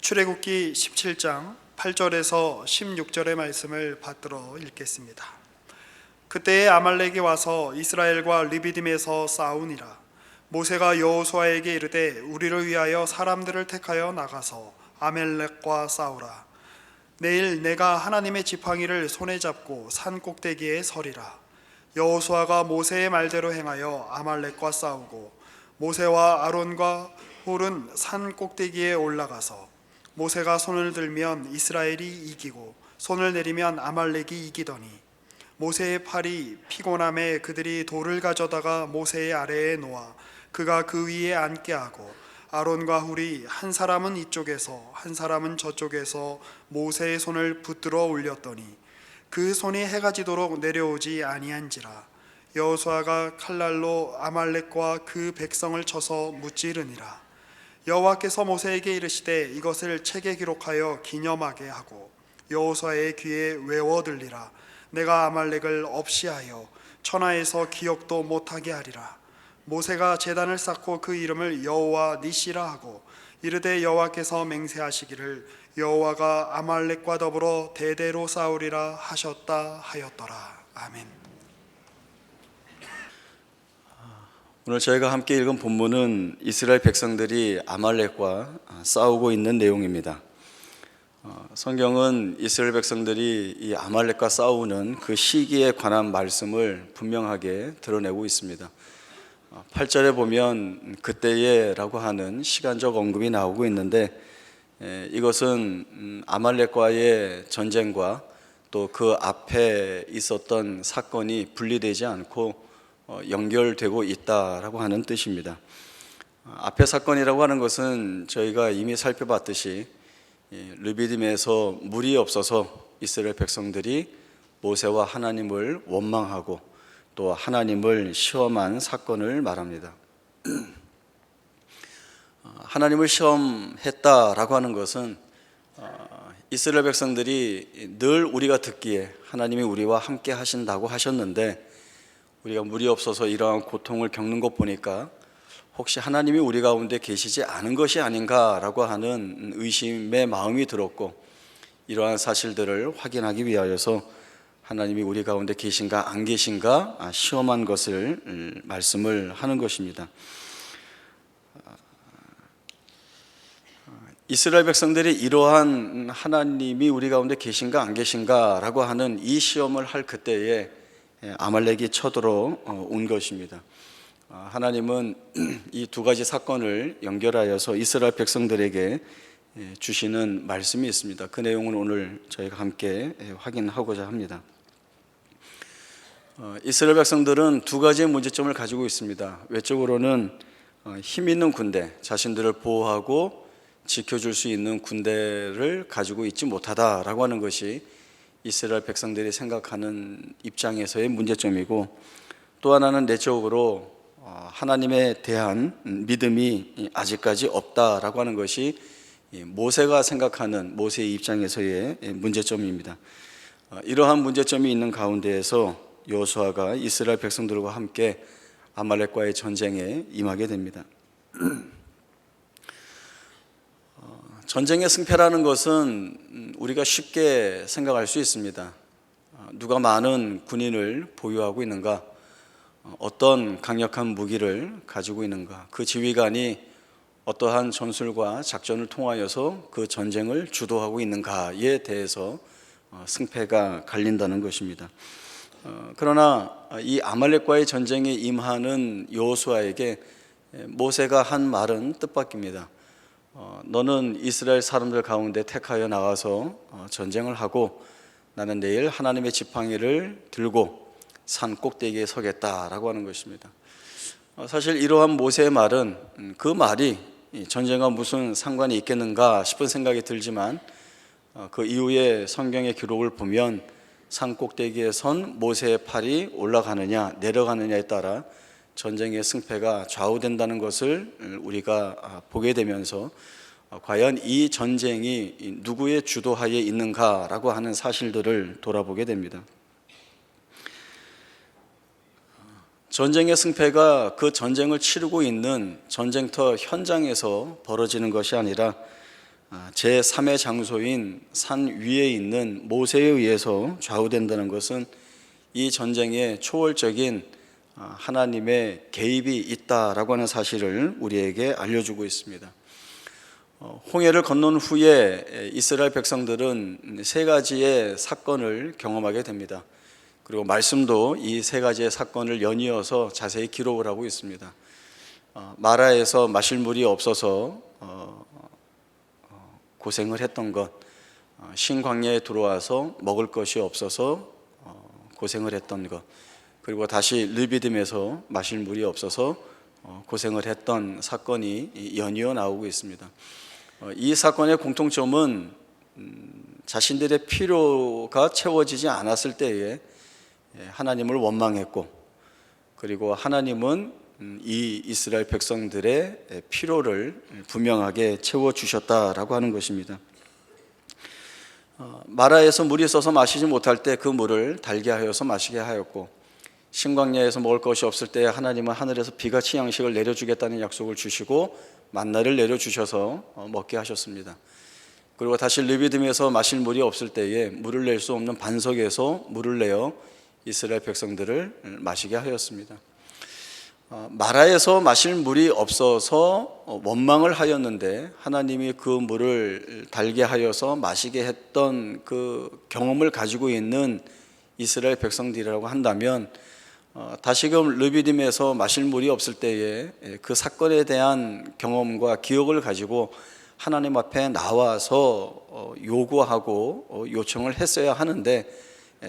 출애굽기 17장 8절에서 16절의 말씀을 받들어 읽겠습니다. 그때에 아말렉이 와서 이스라엘과 르비딤에서 싸우니라. 모세가 여호수아에게 이르되 우리를 위하여 사람들을 택하여 나가서 아말렉과 싸우라. 내일 내가 하나님의 지팡이를 손에 잡고 산 꼭대기에 서리라. 여호수아가 모세의 말대로 행하여 아말렉과 싸우고 모세와 아론과 홀은 산 꼭대기에 올라가서 모세가 손을 들면 이스라엘이 이기고 손을 내리면 아말렉이 이기더니 모세의 팔이 피곤함에 그들이 돌을 가져다가 모세의 아래에 놓아 그가 그 위에 앉게 하고 아론과 훌이 한 사람은 이쪽에서 한 사람은 저쪽에서 모세의 손을 붙들어 올렸더니 그 손이 해가 지도록 내려오지 아니한지라. 여호수아가 칼날로 아말렉과 그 백성을 쳐서 무찌르니라. 여호와께서 모세에게 이르시되 이것을 책에 기록하여 기념하게 하고 여호수아의 귀에 외워 들리라. 내가 아말렉을 없이하여 천하에서 기억도 못하게 하리라. 모세가 제단을 쌓고 그 이름을 여호와 니시라 하고 이르되 여호와께서 맹세하시기를 여호와가 아말렉과 더불어 대대로 싸우리라 하셨다 하였더라. 아멘. 오늘 저희가 함께 읽은 본문은 이스라엘 백성들이 아말렉과 싸우고 있는 내용입니다. 성경은 이스라엘 백성들이 이 아말렉과 싸우는 그 시기에 관한 말씀을 분명하게 드러내고 있습니다. 8절에 보면 그때에라고 하는 시간적 언급이 나오고 있는데 이것은 아말렉과의 전쟁과 또 그 앞에 있었던 사건이 분리되지 않고 연결되고 있다라고 하는 뜻입니다. 앞의 사건이라고 하는 것은 저희가 이미 살펴봤듯이 르비딤에서 물이 없어서 이스라엘 백성들이 모세와 하나님을 원망하고 또 하나님을 시험한 사건을 말합니다. 하나님을 시험했다라고 하는 것은 이스라엘 백성들이 늘 우리가 듣기에 하나님이 우리와 함께 하신다고 하셨는데 우리가 물이 없어서 이러한 고통을 겪는 것 보니까 혹시 하나님이 우리 가운데 계시지 않은 것이 아닌가라고 하는 의심의 마음이 들었고 이러한 사실들을 확인하기 위하여서 하나님이 우리 가운데 계신가 안 계신가 시험한 것을 말씀을 하는 것입니다. 이스라엘 백성들이 이러한 하나님이 우리 가운데 계신가 안 계신가라고 하는 이 시험을 할 그때에 아말렉이 쳐들어 온 것입니다. 하나님은 이 두 가지 사건을 연결하여서 이스라엘 백성들에게 주시는 말씀이 있습니다. 그 내용은 오늘 저희가 함께 확인하고자 합니다. 이스라엘 백성들은 두 가지의 문제점을 가지고 있습니다. 외적으로는 힘 있는 군대, 자신들을 보호하고 지켜줄 수 있는 군대를 가지고 있지 못하다라고 하는 것이 이스라엘 백성들이 생각하는 입장에서의 문제점이고 또 하나는 내적으로 하나님에 대한 믿음이 아직까지 없다라고 하는 것이 모세가 생각하는 모세의 입장에서의 문제점입니다. 이러한 문제점이 있는 가운데에서 여호수아가 이스라엘 백성들과 함께 아말렉과의 전쟁에 임하게 됩니다. 전쟁의 승패라는 것은 우리가 쉽게 생각할 수 있습니다. 누가 많은 군인을 보유하고 있는가, 어떤 강력한 무기를 가지고 있는가, 그 지휘관이 어떠한 전술과 작전을 통하여서 그 전쟁을 주도하고 있는가에 대해서 승패가 갈린다는 것입니다. 그러나 이 아말렉과의 전쟁에 임하는 여호수아에게 모세가 한 말은 뜻밖입니다. 너는 이스라엘 사람들 가운데 택하여 나가서 전쟁을 하고 나는 내일 하나님의 지팡이를 들고 산 꼭대기에 서겠다라고 하는 것입니다. 사실 이러한 모세의 말은 그 말이 전쟁과 무슨 상관이 있겠는가 싶은 생각이 들지만 그 이후에 성경의 기록을 보면 산 꼭대기에 선 모세의 팔이 올라가느냐 내려가느냐에 따라 전쟁의 승패가 좌우된다는 것을 우리가 보게 되면서 과연 이 전쟁이 누구의 주도하에 있는가라고 하는 사실들을 돌아보게 됩니다. 전쟁의 승패가 그 전쟁을 치르고 있는 전쟁터 현장에서 벌어지는 것이 아니라 제3의 장소인 산 위에 있는 모세에 의해서 좌우된다는 것은 이 전쟁에 초월적인 하나님의 개입이 있다라고 하는 사실을 우리에게 알려주고 있습니다. 홍해를 건넌 후에 이스라엘 백성들은 세 가지의 사건을 경험하게 됩니다. 그리고 말씀도 이 세 가지의 사건을 연이어서 자세히 기록을 하고 있습니다. 마라에서 마실 물이 없어서 고생을 했던 것, 신광야에 들어와서 먹을 것이 없어서 고생을 했던 것, 그리고 다시 르비딤에서 마실 물이 없어서 고생을 했던 사건이 연이어 나오고 있습니다. 이 사건의 공통점은 자신들의 필요가 채워지지 않았을 때에 하나님을 원망했고, 그리고 하나님은 이 이스라엘 백성들의 필요를 분명하게 채워주셨다라고 하는 것입니다. 마라에서 물이 있어서 마시지 못할 때 그 물을 달게 하여서 마시게 하였고, 신광야에서 먹을 것이 없을 때 하나님은 하늘에서 비같이 양식을 내려주겠다는 약속을 주시고 만나를 내려주셔서 먹게 하셨습니다. 그리고 다시 르비딤에서 마실 물이 없을 때에 물을 낼 수 없는 반석에서 물을 내어 이스라엘 백성들을 마시게 하였습니다. 마라에서 마실 물이 없어서 원망을 하였는데 하나님이 그 물을 달게 하여서 마시게 했던 그 경험을 가지고 있는 이스라엘 백성들이라고 한다면, 다시금 르비딤에서 마실 물이 없을 때에 그 사건에 대한 경험과 기억을 가지고 하나님 앞에 나와서 요구하고 요청을 했어야 하는데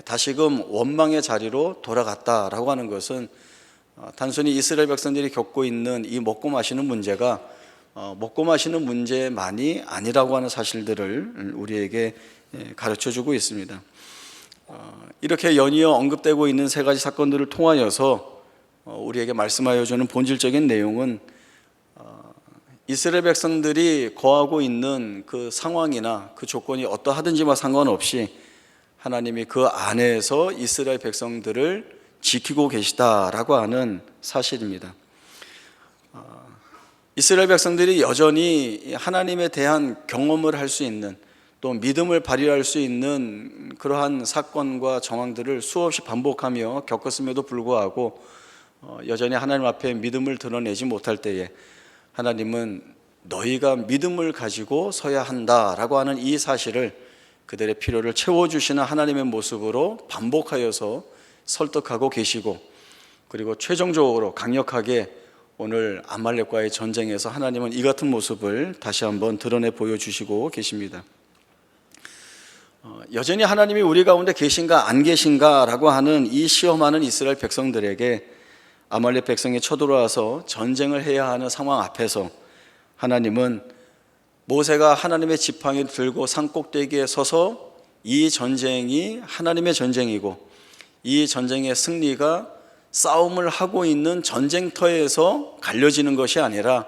다시금 원망의 자리로 돌아갔다라고 하는 것은 단순히 이스라엘 백성들이 겪고 있는 이 먹고 마시는 문제가 먹고 마시는 문제만이 아니라고 하는 사실들을 우리에게 가르쳐주고 있습니다. 이렇게 연이어 언급되고 있는 세 가지 사건들을 통하여서 우리에게 말씀하여 주는 본질적인 내용은 이스라엘 백성들이 거하고 있는 그 상황이나 그 조건이 어떠하든지와 상관없이 하나님이 그 안에서 이스라엘 백성들을 지키고 계시다라고 하는 사실입니다. 이스라엘 백성들이 여전히 하나님에 대한 경험을 할 수 있는, 또 믿음을 발휘할 수 있는 그러한 사건과 정황들을 수없이 반복하며 겪었음에도 불구하고 여전히 하나님 앞에 믿음을 드러내지 못할 때에 하나님은 너희가 믿음을 가지고 서야 한다라고 하는 이 사실을 그들의 필요를 채워주시는 하나님의 모습으로 반복하여서 설득하고 계시고, 그리고 최종적으로 강력하게 오늘 아말렉과의 전쟁에서 하나님은 이 같은 모습을 다시 한번 드러내 보여주시고 계십니다. 여전히 하나님이 우리 가운데 계신가 안 계신가 라고 하는 이 시험하는 이스라엘 백성들에게 아말렉 백성이 쳐들어와서 전쟁을 해야 하는 상황 앞에서 하나님은 모세가 하나님의 지팡이를 들고 산 꼭대기에 서서 이 전쟁이 하나님의 전쟁이고 이 전쟁의 승리가 싸움을 하고 있는 전쟁터에서 갈려지는 것이 아니라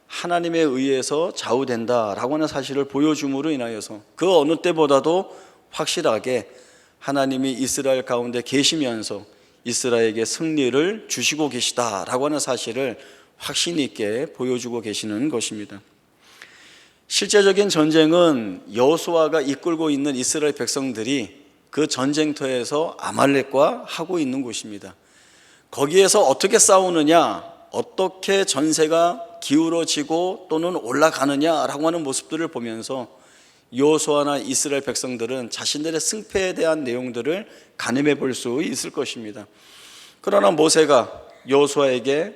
하나님에 의해서 좌우된다라고 하는 사실을 보여줌으로 인하여서 그 어느 때보다도 확실하게 하나님이 이스라엘 가운데 계시면서 이스라엘에게 승리를 주시고 계시다라고 하는 사실을 확신 있게 보여주고 계시는 것입니다. 실제적인 전쟁은 여호수아가 이끌고 있는 이스라엘 백성들이 그 전쟁터에서 아말렉과 하고 있는 곳입니다. 거기에서 어떻게 싸우느냐, 어떻게 전세가 기울어지고 또는 올라가느냐라고 하는 모습들을 보면서 여호수아나 이스라엘 백성들은 자신들의 승패에 대한 내용들을 가늠해 볼 수 있을 것입니다. 그러나 모세가 여호수아에게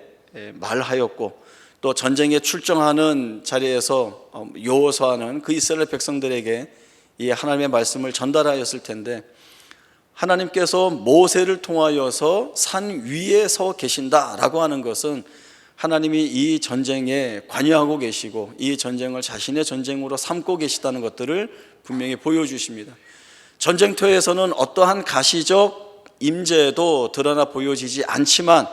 말하였고 또 전쟁에 출정하는 자리에서 여호수아는 그 이스라엘 백성들에게 이 하나님의 말씀을 전달하였을 텐데, 하나님께서 모세를 통하여서 산 위에 서 계신다라고 하는 것은 하나님이 이 전쟁에 관여하고 계시고 이 전쟁을 자신의 전쟁으로 삼고 계시다는 것들을 분명히 보여주십니다. 전쟁터에서는 어떠한 가시적 임재도 드러나 보여지지 않지만,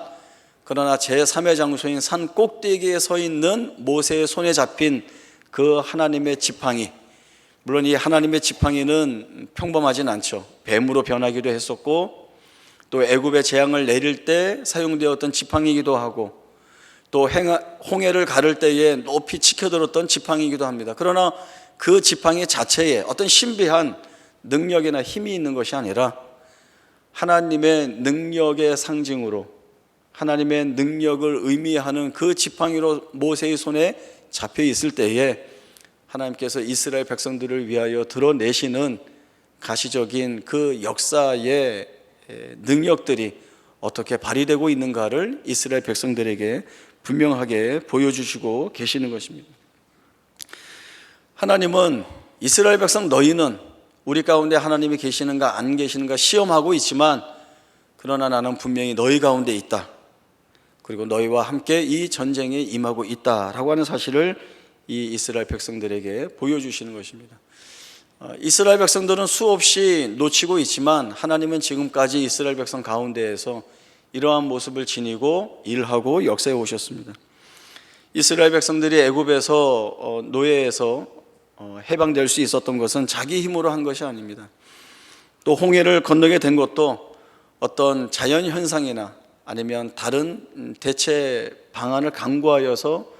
그러나 제3의 장소인 산 꼭대기에 서 있는 모세의 손에 잡힌 그 하나님의 지팡이, 물론 이 하나님의 지팡이는 평범하진 않죠. 뱀으로 변하기도 했었고 또 애굽의 재앙을 내릴 때 사용되었던 지팡이이기도 하고 또 홍해를 가를 때에 높이 치켜들었던 지팡이이기도 합니다. 그러나 그 지팡이 자체에 어떤 신비한 능력이나 힘이 있는 것이 아니라 하나님의 능력의 상징으로 하나님의 능력을 의미하는 그 지팡이로 모세의 손에 잡혀 있을 때에 하나님께서 이스라엘 백성들을 위하여 드러내시는 가시적인 그 역사의 능력들이 어떻게 발휘되고 있는가를 이스라엘 백성들에게 분명하게 보여주시고 계시는 것입니다. 하나님은 이스라엘 백성 너희는 우리 가운데 하나님이 계시는가 안 계시는가 시험하고 있지만 그러나 나는 분명히 너희 가운데 있다. 그리고 너희와 함께 이 전쟁에 임하고 있다라고 하는 사실을 이 이스라엘 백성들에게 보여주시는 것입니다. 이스라엘 백성들은 수없이 놓치고 있지만 하나님은 지금까지 이스라엘 백성 가운데에서 이러한 모습을 지니고 일하고 역사해 오셨습니다. 이스라엘 백성들이 애굽에서 노예에서 해방될 수 있었던 것은 자기 힘으로 한 것이 아닙니다. 또 홍해를 건너게 된 것도 어떤 자연 현상이나 아니면 다른 대체 방안을 강구하여서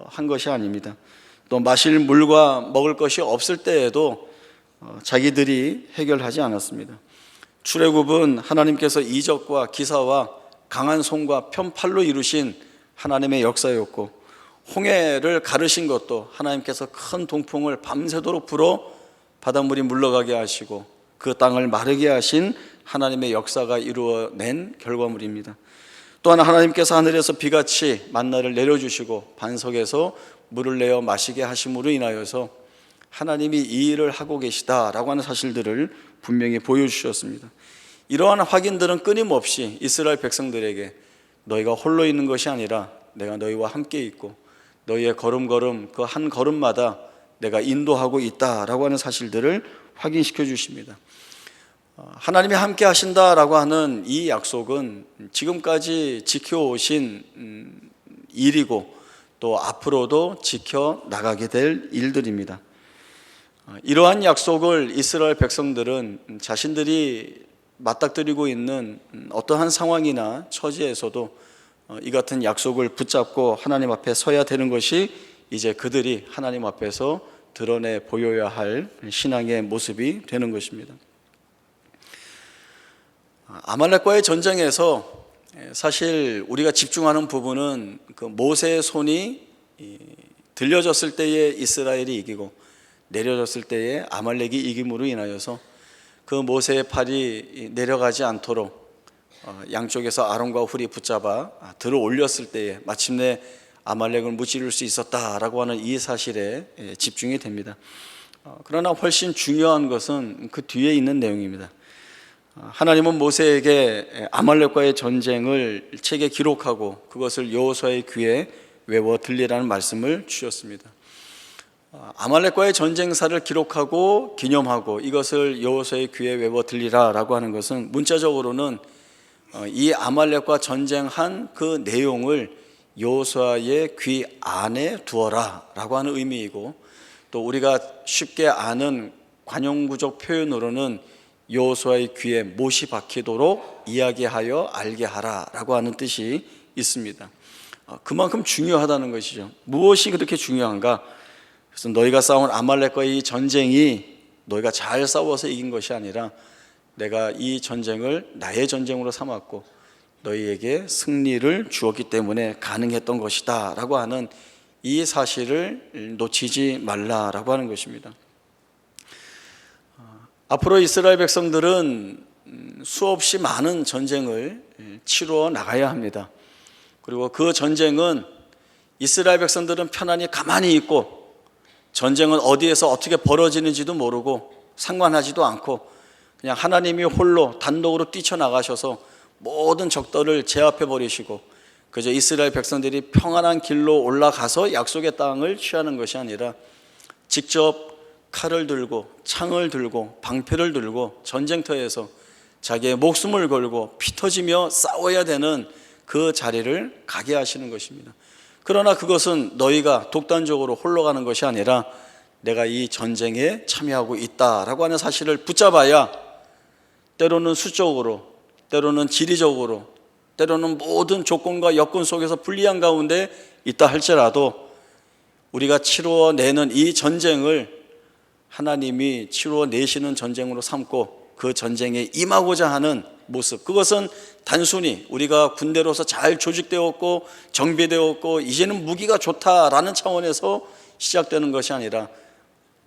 한 것이 아닙니다. 또 마실 물과 먹을 것이 없을 때에도 자기들이 해결하지 않았습니다. 출애굽은 하나님께서 이적과 기사와 강한 손과 편팔로 이루신 하나님의 역사였고, 홍해를 가르신 것도 하나님께서 큰 동풍을 밤새도록 불어 바닷물이 물러가게 하시고 그 땅을 마르게 하신 하나님의 역사가 이루어낸 결과물입니다. 또한 하나님께서 하늘에서 비같이 만나를 내려주시고 반석에서 물을 내어 마시게 하심으로 인하여서 하나님이 이 일을 하고 계시다라고 하는 사실들을 분명히 보여주셨습니다. 이러한 확인들은 끊임없이 이스라엘 백성들에게 너희가 홀로 있는 것이 아니라 내가 너희와 함께 있고 너희의 걸음걸음 그 한 걸음마다 내가 인도하고 있다라고 하는 사실들을 확인시켜 주십니다. 하나님이 함께 하신다라고 하는 이 약속은 지금까지 지켜오신 일이고 또 앞으로도 지켜나가게 될 일들입니다. 이러한 약속을 이스라엘 백성들은 자신들이 맞닥뜨리고 있는 어떠한 상황이나 처지에서도 이 같은 약속을 붙잡고 하나님 앞에 서야 되는 것이 이제 그들이 하나님 앞에서 드러내 보여야 할 신앙의 모습이 되는 것입니다. 아말렉과의 전쟁에서 사실 우리가 집중하는 부분은 그 모세의 손이 들려졌을 때에 이스라엘이 이기고 내려졌을 때에 아말렉이 이김으로 인하여서 그 모세의 팔이 내려가지 않도록 양쪽에서 아론과 훌이 붙잡아 들어 올렸을 때에 마침내 아말렉을 무찌를 수 있었다라고 하는 이 사실에 집중이 됩니다. 그러나 훨씬 중요한 것은 그 뒤에 있는 내용입니다. 하나님은 모세에게 아말렉과의 전쟁을 책에 기록하고 그것을 여호수아의 귀에 외워 들리라는 말씀을 주셨습니다. 아말렉과의 전쟁사를 기록하고 기념하고 이것을 여호수아의 귀에 외워 들리라라고 하는 것은 문자적으로는 이 아말렉과 전쟁한 그 내용을 여호수아의 귀 안에 두어라라고 하는 의미이고, 또 우리가 쉽게 아는 관용구적 표현으로는 여호수아의 귀에 못이 박히도록 이야기하여 알게 하라라고 하는 뜻이 있습니다. 그만큼 중요하다는 것이죠. 무엇이 그렇게 중요한가? 그래서 너희가 싸운 아말렉과의 이 전쟁이 너희가 잘 싸워서 이긴 것이 아니라 내가 이 전쟁을 나의 전쟁으로 삼았고 너희에게 승리를 주었기 때문에 가능했던 것이다 라고 하는 이 사실을 놓치지 말라라고 하는 것입니다. 앞으로 이스라엘 백성들은 수없이 많은 전쟁을 치루어 나가야 합니다. 그리고 그 전쟁은 이스라엘 백성들은 편안히 가만히 있고 전쟁은 어디에서 어떻게 벌어지는지도 모르고 상관하지도 않고 그냥 하나님이 홀로 단독으로 뛰쳐나가셔서 모든 적들을 제압해 버리시고 그저 이스라엘 백성들이 평안한 길로 올라가서 약속의 땅을 취하는 것이 아니라 직접 칼을 들고 창을 들고 방패를 들고 전쟁터에서 자기의 목숨을 걸고 피 터지며 싸워야 되는 그 자리를 가게 하시는 것입니다. 그러나 그것은 너희가 독단적으로 홀로 가는 것이 아니라 내가 이 전쟁에 참여하고 있다라고 하는 사실을 붙잡아야 때로는 수적으로, 때로는 지리적으로, 때로는 모든 조건과 여건 속에서 불리한 가운데 있다 할지라도 우리가 치루어내는 이 전쟁을 하나님이 치루어내시는 전쟁으로 삼고 그 전쟁에 임하고자 하는 모습, 그것은 단순히 우리가 군대로서 잘 조직되었고 정비되었고 이제는 무기가 좋다라는 차원에서 시작되는 것이 아니라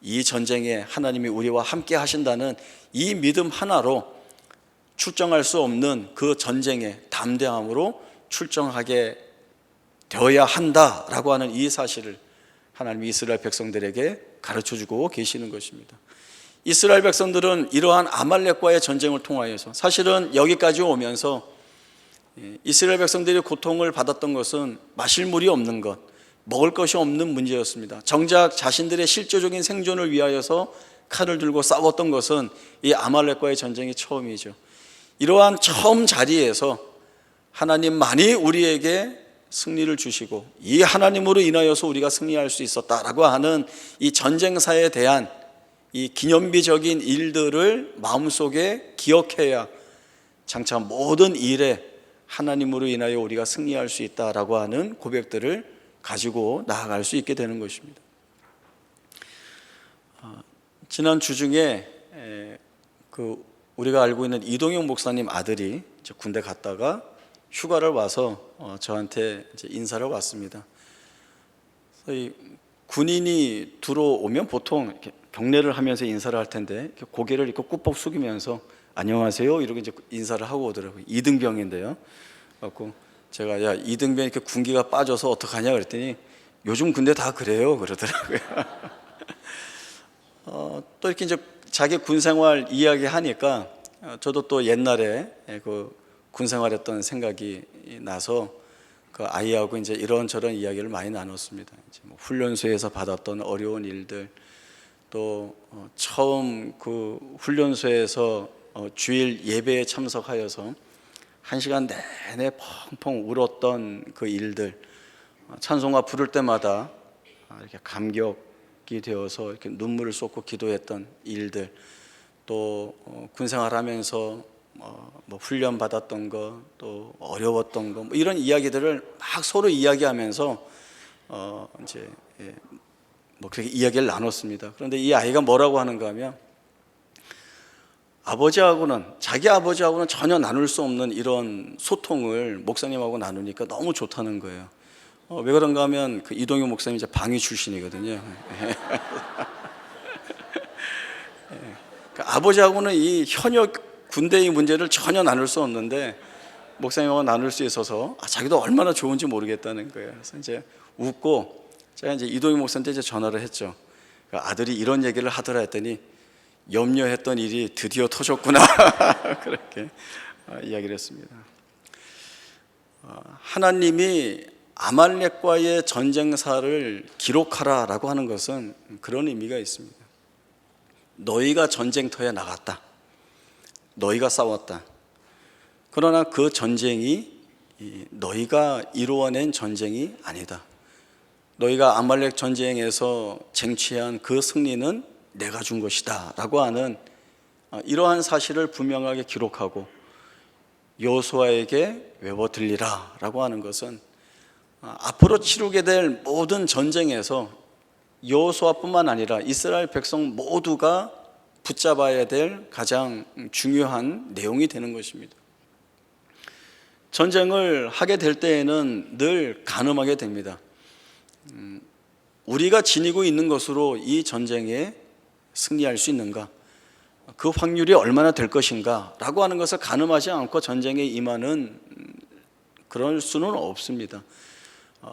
이 전쟁에 하나님이 우리와 함께 하신다는 이 믿음 하나로 출정할 수 없는 그 전쟁에 담대함으로 출정하게 되어야 한다라고 하는 이 사실을 하나님이 이스라엘 백성들에게 가르쳐주고 계시는 것입니다. 이스라엘 백성들은 이러한 아말렉과의 전쟁을 통하여서 사실은 여기까지 오면서 이스라엘 백성들이 고통을 받았던 것은 마실 물이 없는 것, 먹을 것이 없는 문제였습니다. 정작 자신들의 실제적인 생존을 위하여서 칼을 들고 싸웠던 것은 이 아말렉과의 전쟁이 처음이죠. 이러한 처음 자리에서 하나님만이 우리에게 승리를 주시고 이 하나님으로 인하여서 우리가 승리할 수 있었다라고 하는 이 전쟁사에 대한 이 기념비적인 일들을 마음속에 기억해야 장차 모든 일에 하나님으로 인하여 우리가 승리할 수 있다라고 하는 고백들을 가지고 나아갈 수 있게 되는 것입니다. 지난 주 중에 우리가 알고 있는 이동영 목사님 아들이 군대 갔다가 휴가를 와서 저한테 이제 인사를 왔습니다. 군인이 들어오면 보통 이렇게 경례를 하면서 인사를 할 텐데 이렇게 고개를 이렇게 꾹꾹 숙이면서 안녕하세요 이러고 이제 인사를 하고 오더라고요. 이등병인데요. 그래서 제가 야 이등병 이렇게 군기가 빠져서 어떡하냐 그랬더니 요즘 군대 다 그래요 그러더라고요. 또 이렇게 이제 자기 군생활 이야기하니까 저도 또 옛날에 그 군생활했던 생각이 나서 그 아이하고 이제 이런저런 이야기를 많이 나눴습니다. 이제 뭐 훈련소에서 받았던 어려운 일들, 또 처음 그 훈련소에서 주일 예배에 참석하여서 1시간 내내 펑펑 울었던 그 일들, 찬송가 부를 때마다 이렇게 감격이 되어서 이렇게 눈물을 쏟고 기도했던 일들, 또 군생활하면서 뭐 훈련 받았던 거, 또 어려웠던 거, 뭐 이런 이야기들을 막 서로 이야기하면서 이제 뭐 그렇게 이야기를 나눴습니다. 그런데 이 아이가 뭐라고 하는가 하면 자기 아버지하고는 전혀 나눌 수 없는 이런 소통을 목사님하고 나누니까 너무 좋다는 거예요. 왜 그런가 하면 그 이동영 목사님 이제 방위 출신이거든요. 그러니까 아버지하고는 이 현역 군대의 문제를 전혀 나눌 수 없는데 목사님하고 나눌 수 있어서 자기도 얼마나 좋은지 모르겠다는 거예요. 그래서 이제 웃고 제가 이제 이동영 목사한테 이제 전화를 했죠. 그러니까 아들이 이런 얘기를 하더라 했더니 염려했던 일이 드디어 터졌구나. 그렇게 이야기를 했습니다. 하나님이 아말렉과의 전쟁사를 기록하라라고 하는 것은 그런 의미가 있습니다. 너희가 전쟁터에 나갔다. 너희가 싸웠다. 그러나 그 전쟁이 너희가 이루어낸 전쟁이 아니다. 너희가 아말렉 전쟁에서 쟁취한 그 승리는 내가 준 것이다 라고 하는 이러한 사실을 분명하게 기록하고 여호수아에게 외워 들리라 라고 하는 것은 앞으로 치르게 될 모든 전쟁에서 여호수아뿐만 아니라 이스라엘 백성 모두가 붙잡아야 될 가장 중요한 내용이 되는 것입니다. 전쟁을 하게 될 때에는 늘 가늠하게 됩니다. 우리가 지니고 있는 것으로 이 전쟁에 승리할 수 있는가? 그 확률이 얼마나 될 것인가? 라고 하는 것을 가늠하지 않고 전쟁에 임하는 그럴 수는 없습니다.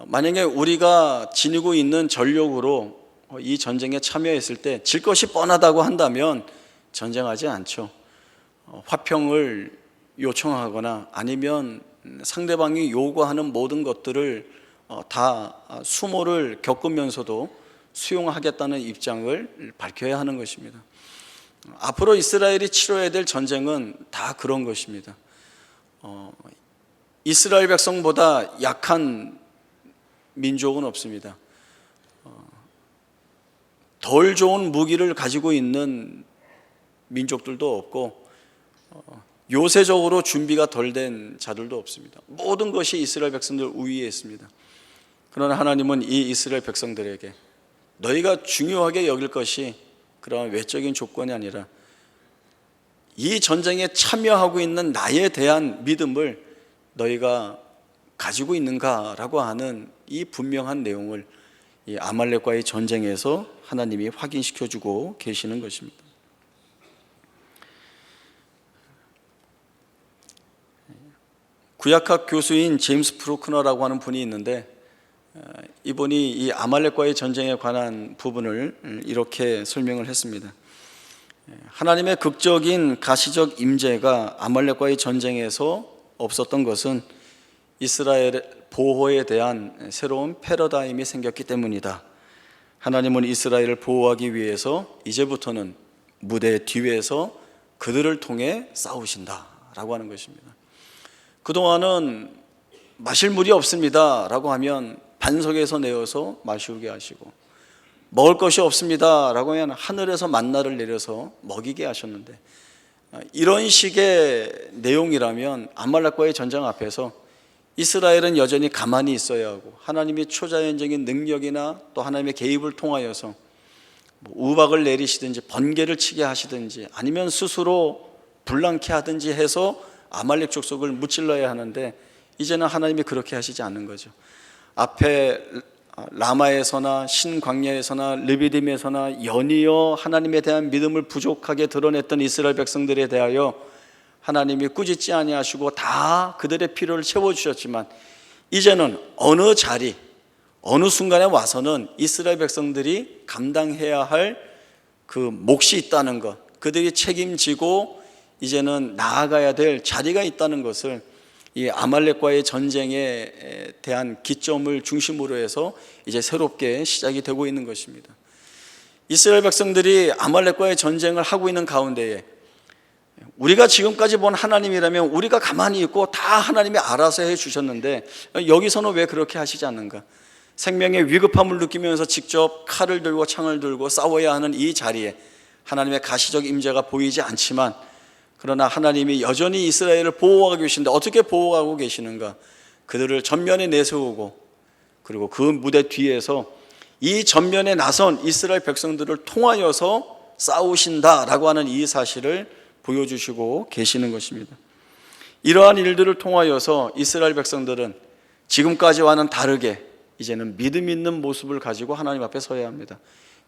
만약에 우리가 지니고 있는 전력으로 이 전쟁에 참여했을 때 질 것이 뻔하다고 한다면 전쟁하지 않죠. 화평을 요청하거나 아니면 상대방이 요구하는 모든 것들을 다 수모를 겪으면서도 수용하겠다는 입장을 밝혀야 하는 것입니다. 앞으로 이스라엘이 치러야 될 전쟁은 다 그런 것입니다. 이스라엘 백성보다 약한 민족은 없습니다. 덜 좋은 무기를 가지고 있는 민족들도 없고 요새적으로 준비가 덜 된 자들도 없습니다. 모든 것이 이스라엘 백성들 우위에 있습니다. 그러나 하나님은 이 이스라엘 백성들에게 너희가 중요하게 여길 것이 그런 외적인 조건이 아니라 이 전쟁에 참여하고 있는 나에 대한 믿음을 너희가 가지고 있는가라고 하는 이 분명한 내용을 이 아말렉과의 전쟁에서 하나님이 확인시켜 주고 계시는 것입니다. 구약학 교수인 제임스 프루크너라고 하는 분이 있는데, 이분이 이 아말렉과의 전쟁에 관한 부분을 이렇게 설명을 했습니다. 하나님의 극적인 가시적 임재가 아말렉과의 전쟁에서 없었던 것은 이스라엘 보호에 대한 새로운 패러다임이 생겼기 때문이다. 하나님은 이스라엘을 보호하기 위해서 이제부터는 무대 뒤에서 그들을 통해 싸우신다라고 하는 것입니다. 그동안은 마실 물이 없습니다 라고 하면 반석에서 내어서 마시게 하시고, 먹을 것이 없습니다 라고 하면 하늘에서 만나를 내려서 먹이게 하셨는데, 이런 식의 내용이라면 아말렉과의 전쟁 앞에서 이스라엘은 여전히 가만히 있어야 하고, 하나님이 초자연적인 능력이나 또 하나님의 개입을 통하여서 우박을 내리시든지 번개를 치게 하시든지 아니면 스스로 불난케 하든지 해서 아말렉 족속을 무찔러야 하는데, 이제는 하나님이 그렇게 하시지 않는 거죠. 앞에 라마에서나 신광야에서나 르비딤에서나 연이어 하나님에 대한 믿음을 부족하게 드러냈던 이스라엘 백성들에 대하여 하나님이 꾸짖지 아니하시고 다 그들의 필요를 채워주셨지만, 이제는 어느 자리 어느 순간에 와서는 이스라엘 백성들이 감당해야 할 그 몫이 있다는 것, 그들이 책임지고 이제는 나아가야 될 자리가 있다는 것을 이 아말렉과의 전쟁에 대한 기점을 중심으로 해서 이제 새롭게 시작이 되고 있는 것입니다. 이스라엘 백성들이 아말렉과의 전쟁을 하고 있는 가운데에 우리가 지금까지 본 하나님이라면 우리가 가만히 있고 다 하나님이 알아서 해 주셨는데, 여기서는 왜 그렇게 하시지 않는가? 생명의 위급함을 느끼면서 직접 칼을 들고 창을 들고 싸워야 하는 이 자리에 하나님의 가시적 임재가 보이지 않지만, 그러나 하나님이 여전히 이스라엘을 보호하고 계신데 어떻게 보호하고 계시는가? 그들을 전면에 내세우고, 그리고 그 무대 뒤에서 이 전면에 나선 이스라엘 백성들을 통하여서 싸우신다라고 하는 이 사실을 보여주시고 계시는 것입니다. 이러한 일들을 통하여서 이스라엘 백성들은 지금까지와는 다르게 이제는 믿음 있는 모습을 가지고 하나님 앞에 서야 합니다.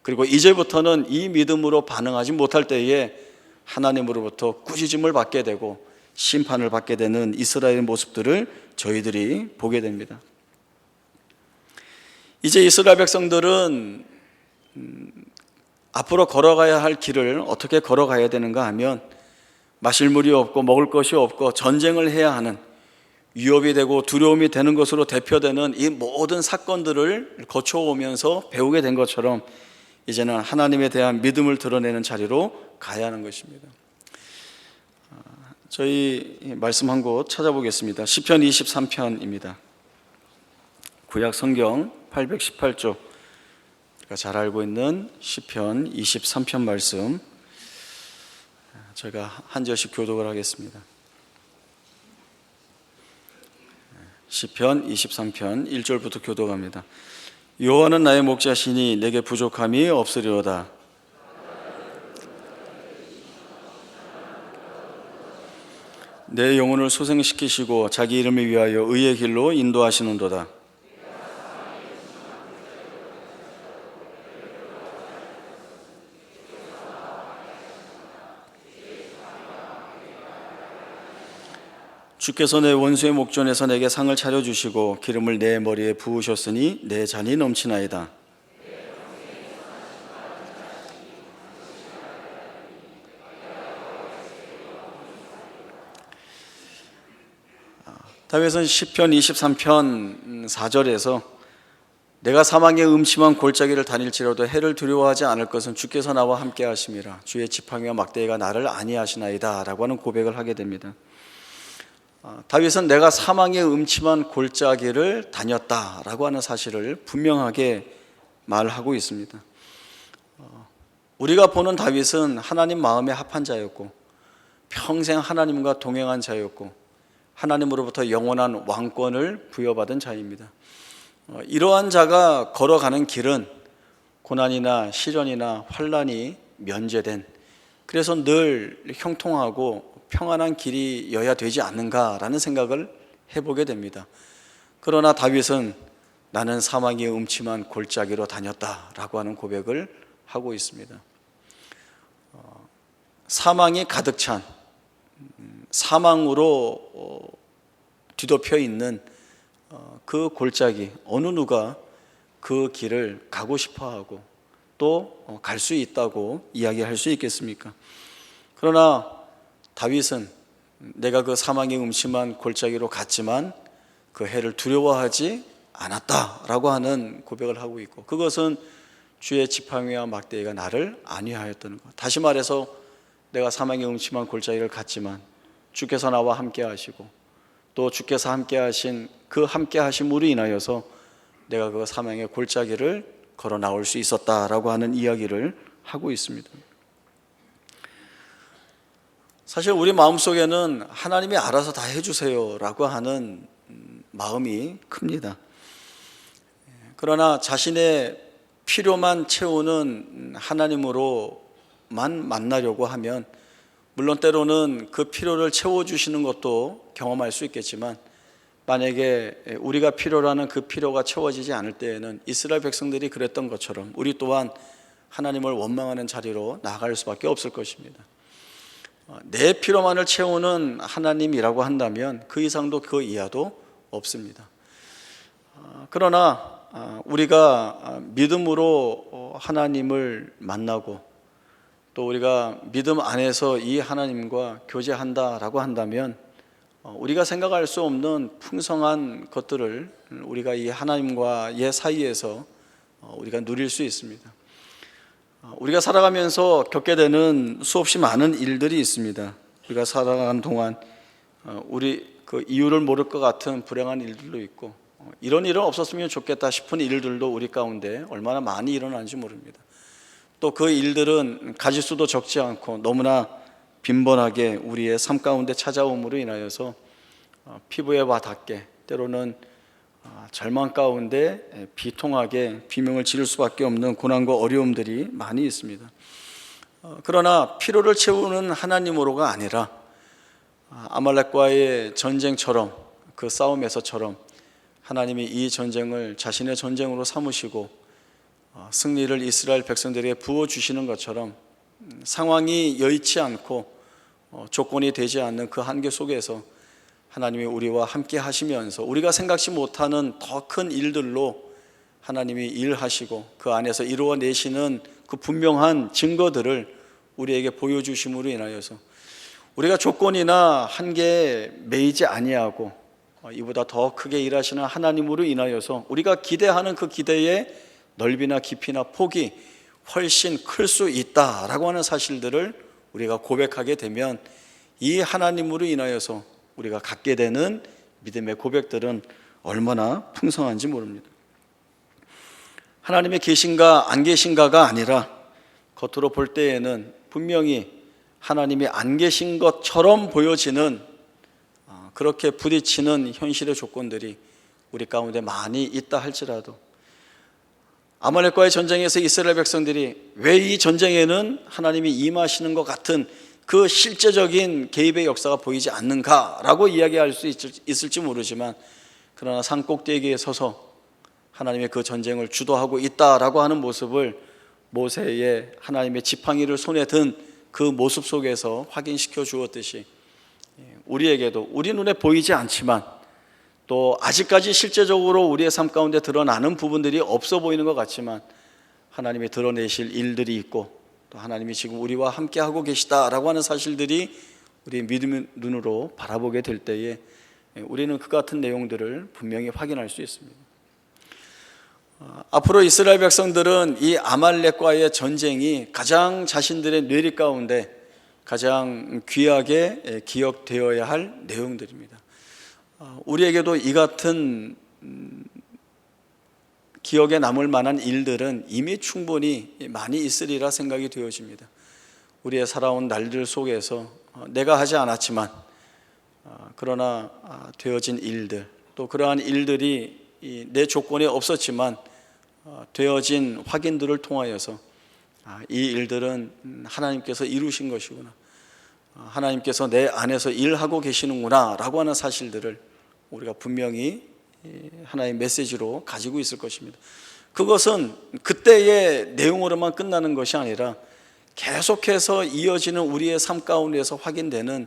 그리고 이제부터는 이 믿음으로 반응하지 못할 때에 하나님으로부터 꾸짖음을 받게 되고 심판을 받게 되는 이스라엘의 모습들을 저희들이 보게 됩니다. 이제 이스라엘 백성들은 앞으로 걸어가야 할 길을 어떻게 걸어가야 되는가 하면, 마실 물이 없고 먹을 것이 없고 전쟁을 해야 하는, 위협이 되고 두려움이 되는 것으로 대표되는 이 모든 사건들을 거쳐오면서 배우게 된 것처럼 이제는 하나님에 대한 믿음을 드러내는 자리로 가야 하는 것입니다. 저희 말씀 한 곳 찾아보겠습니다. 시편 23편입니다. 구약 성경 818쪽, 제가 잘 알고 있는 시편 23편 말씀, 제가 한 절씩 교독을 하겠습니다. 시편 23편 1절부터 교독합니다. 여호와는 나의 목자시니 내게 부족함이 없으리로다. 내 영혼을 소생시키시고 자기 이름을 위하여 의의 길로 인도하시는도다. 주께서 내 원수의 목전에서 내게 상을 차려주시고 기름을 내 머리에 부으셨으니 내 잔이 넘치나이다. 다윗은 시편 23편 4절에서 내가 사망의 음침한 골짜기를 다닐지라도 해를 두려워하지 않을 것은 주께서 나와 함께 하심이라. 주의 지팡이와 막대기가 나를 안위하시나이다 라고 하는 고백을 하게 됩니다. 다윗은 내가 사망의 음침한 골짜기를 다녔다라고 하는 사실을 분명하게 말하고 있습니다. 우리가 보는 다윗은 하나님 마음에 합한 자였고 평생 하나님과 동행한 자였고 하나님으로부터 영원한 왕권을 부여받은 자입니다. 이러한 자가 걸어가는 길은 고난이나 시련이나 환난이 면제된, 그래서 늘 형통하고 평안한 길이여야 되지 않는가라는 생각을 해보게 됩니다. 그러나 다윗은 나는 사망의 음침한 골짜기로 다녔다라고 하는 고백을 하고 있습니다. 사망이 가득 찬, 사망으로 뒤덮여 있는 그 골짜기, 어느 누가 그 길을 가고 싶어하고 또 갈 수 있다고 이야기할 수 있겠습니까? 그러나 다윗은 내가 그 사망의 음침한 골짜기로 갔지만 그 해를 두려워하지 않았다라고 하는 고백을 하고 있고, 그것은 주의 지팡이와 막대기가 나를 안위하였다는 것. 다시 말해서 내가 사망의 음침한 골짜기를 갔지만 주께서 나와 함께 하시고 또 주께서 함께 하신 그 함께 하심으로 인하여서 내가 그 사망의 골짜기를 걸어 나올 수 있었다라고 하는 이야기를 하고 있습니다. 사실 우리 마음속에는 하나님이 알아서 다 해주세요라고 하는 마음이 큽니다. 그러나 자신의 필요만 채우는 하나님으로만 만나려고 하면, 물론 때로는 그 필요를 채워주시는 것도 경험할 수 있겠지만, 만약에 우리가 필요로 하는 그 필요가 채워지지 않을 때에는 이스라엘 백성들이 그랬던 것처럼 우리 또한 하나님을 원망하는 자리로 나아갈 수밖에 없을 것입니다. 내 필요만을 채우는 하나님이라고 한다면 그 이상도 그 이하도 없습니다. 그러나 우리가 믿음으로 하나님을 만나고 또 우리가 믿음 안에서 이 하나님과 교제한다라고 한다면 우리가 생각할 수 없는 풍성한 것들을 우리가 이 하나님과의 사이에서 우리가 누릴 수 있습니다. 우리가 살아가면서 겪게 되는 수없이 많은 일들이 있습니다. 우리가 살아가는 동안 우리 그 이유를 모를 것 같은 불행한 일들도 있고, 이런 일은 없었으면 좋겠다 싶은 일들도 우리 가운데 얼마나 많이 일어나는지 모릅니다. 또 그 일들은 가지수도 적지 않고 너무나 빈번하게 우리의 삶 가운데 찾아옴으로 인하여서 피부에 와 닿게, 때로는 절망 가운데 비통하게 비명을 지를 수밖에 없는 고난과 어려움들이 많이 있습니다. 그러나 필요를 채우는 하나님으로가 아니라 아말렉과의 전쟁처럼, 그 싸움에서처럼 하나님이 이 전쟁을 자신의 전쟁으로 삼으시고 승리를 이스라엘 백성들에게 부어주시는 것처럼 상황이 여의치 않고 조건이 되지 않는 그 한계 속에서 하나님이 우리와 함께 하시면서 우리가 생각지 못하는 더 큰 일들로 하나님이 일하시고 그 안에서 이루어내시는 그 분명한 증거들을 우리에게 보여주심으로 인하여서 우리가 조건이나 한계에 매이지 아니하고 이보다 더 크게 일하시는 하나님으로 인하여서 우리가 기대하는 그 기대의 넓이나 깊이나 폭이 훨씬 클 수 있다라고 하는 사실들을 우리가 고백하게 되면 이 하나님으로 인하여서 우리가 갖게 되는 믿음의 고백들은 얼마나 풍성한지 모릅니다. 하나님의 계신가 안 계신가가 아니라 겉으로 볼 때에는 분명히 하나님이 안 계신 것처럼 보여지는 그렇게 부딪히는 현실의 조건들이 우리 가운데 많이 있다 할지라도, 아말렉과의 전쟁에서 이스라엘 백성들이 왜 이 전쟁에는 하나님이 임하시는 것 같은 그 실제적인 개입의 역사가 보이지 않는가라고 이야기할 수 있을지 모르지만, 그러나 산 꼭대기에 서서 하나님의 그 전쟁을 주도하고 있다라고 하는 모습을 모세의 하나님의 지팡이를 손에 든 그 모습 속에서 확인시켜 주었듯이, 우리에게도 우리 눈에 보이지 않지만 또 아직까지 실제적으로 우리의 삶 가운데 드러나는 부분들이 없어 보이는 것 같지만 하나님이 드러내실 일들이 있고 또 하나님이 지금 우리와 함께 하고 계시다라고 하는 사실들이 우리 믿음의 눈으로 바라보게 될 때에 우리는 그 같은 내용들을 분명히 확인할 수 있습니다. 앞으로 이스라엘 백성들은 이 아말렉과의 전쟁이 가장 자신들의 뇌리 가운데 가장 귀하게 기억되어야 할 내용들입니다. 우리에게도 이 같은 기억에 남을 만한 일들은 이미 충분히 많이 있으리라 생각이 되어집니다. 우리의 살아온 날들 속에서 내가 하지 않았지만 그러나 되어진 일들, 또 그러한 일들이 내 조건에 없었지만 되어진 확인들을 통하여서 이 일들은 하나님께서 이루신 것이구나, 하나님께서 내 안에서 일하고 계시는구나 라고 하는 사실들을 우리가 분명히 하나의 메시지로 가지고 있을 것입니다. 그것은 그때의 내용으로만 끝나는 것이 아니라 계속해서 이어지는 우리의 삶 가운데서 확인되는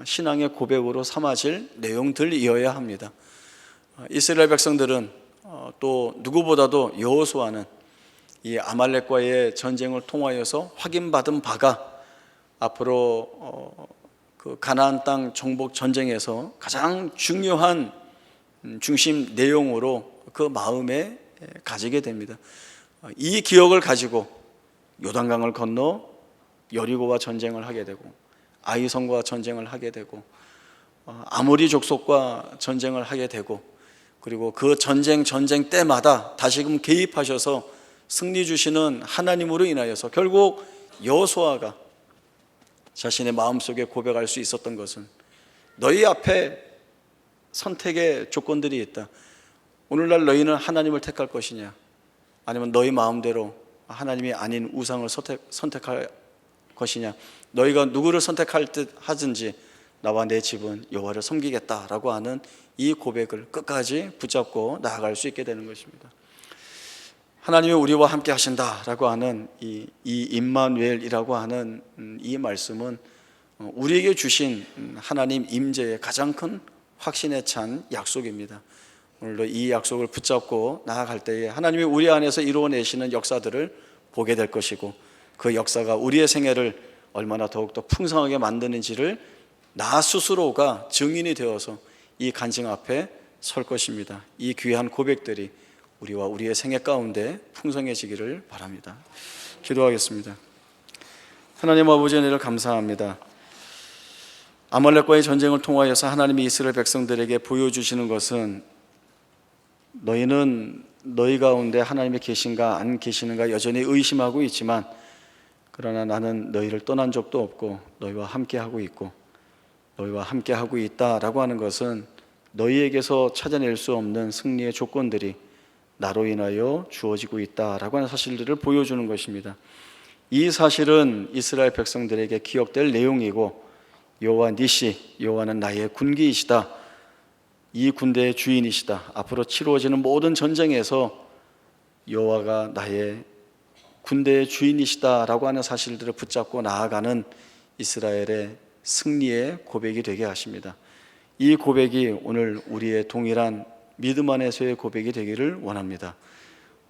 신앙의 고백으로 삼아질 내용들이어야 합니다. 이스라엘 백성들은 또 누구보다도 여호수아는 이 아말렉과의 전쟁을 통하여서 확인받은 바가 앞으로 그 가나안 땅 정복 전쟁에서 가장 중요한 중심 내용으로 그 마음에 가지게 됩니다. 이 기억을 가지고 요단강을 건너 여리고와 전쟁을 하게 되고 아이성과 전쟁을 하게 되고 아모리 족속과 전쟁을 하게 되고, 그리고 그 전쟁 때마다 다시금 개입하셔서 승리 주시는 하나님으로 인하여서 결국 여호수아가 자신의 마음속에 고백할 수 있었던 것은 너희 앞에 선택의 조건들이 있다. 오늘날 너희는 하나님을 택할 것이냐, 아니면 너희 마음대로 하나님이 아닌 우상을 선택할 것이냐, 너희가 누구를 선택할 듯 하든지 나와 내 집은 여호와를 섬기겠다라고 하는 이 고백을 끝까지 붙잡고 나아갈 수 있게 되는 것입니다. 하나님이 우리와 함께 하신다라고 하는 이 임마누엘이라고 하는 이 말씀은 우리에게 주신 하나님 임재의 가장 큰 확신에 찬 약속입니다. 오늘도 이 약속을 붙잡고 나아갈 때에 하나님이 우리 안에서 이루어내시는 역사들을 보게 될 것이고, 그 역사가 우리의 생애를 얼마나 더욱더 풍성하게 만드는지를 나 스스로가 증인이 되어서 이 간증 앞에 설 것입니다. 이 귀한 고백들이 우리와 우리의 생애 가운데 풍성해지기를 바랍니다. 기도하겠습니다. 하나님 아버지, 은혜를 감사합니다. 아말렉과의 전쟁을 통하여서 하나님이 이스라엘 백성들에게 보여주시는 것은 너희는 너희 가운데 하나님이 계신가 안 계시는가 여전히 의심하고 있지만, 그러나 나는 너희를 떠난 적도 없고 너희와 함께하고 있고 너희와 함께하고 있다라고 하는 것은 너희에게서 찾아낼 수 없는 승리의 조건들이 나로 인하여 주어지고 있다라고 하는 사실들을 보여주는 것입니다. 이 사실은 이스라엘 백성들에게 기억될 내용이고, 여호와 니시, 여호와는 나의 군기이시다, 이 군대의 주인이시다, 앞으로 치루어지는 모든 전쟁에서 여호와가 나의 군대의 주인이시다라고 하는 사실들을 붙잡고 나아가는 이스라엘의 승리의 고백이 되게 하십니다. 이 고백이 오늘 우리의 동일한 믿음 안에서의 고백이 되기를 원합니다.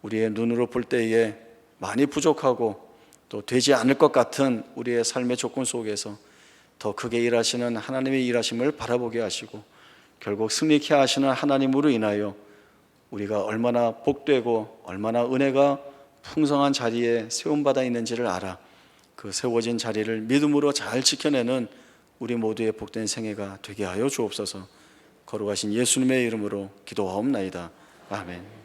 우리의 눈으로 볼 때에 많이 부족하고 또 되지 않을 것 같은 우리의 삶의 조건 속에서 더 크게 일하시는 하나님의 일하심을 바라보게 하시고, 결국 승리케 하시는 하나님으로 인하여 우리가 얼마나 복되고 얼마나 은혜가 풍성한 자리에 세움받아 있는지를 알아 그 세워진 자리를 믿음으로 잘 지켜내는 우리 모두의 복된 생애가 되게 하여 주옵소서. 거룩하신 예수님의 이름으로 기도하옵나이다. 아멘.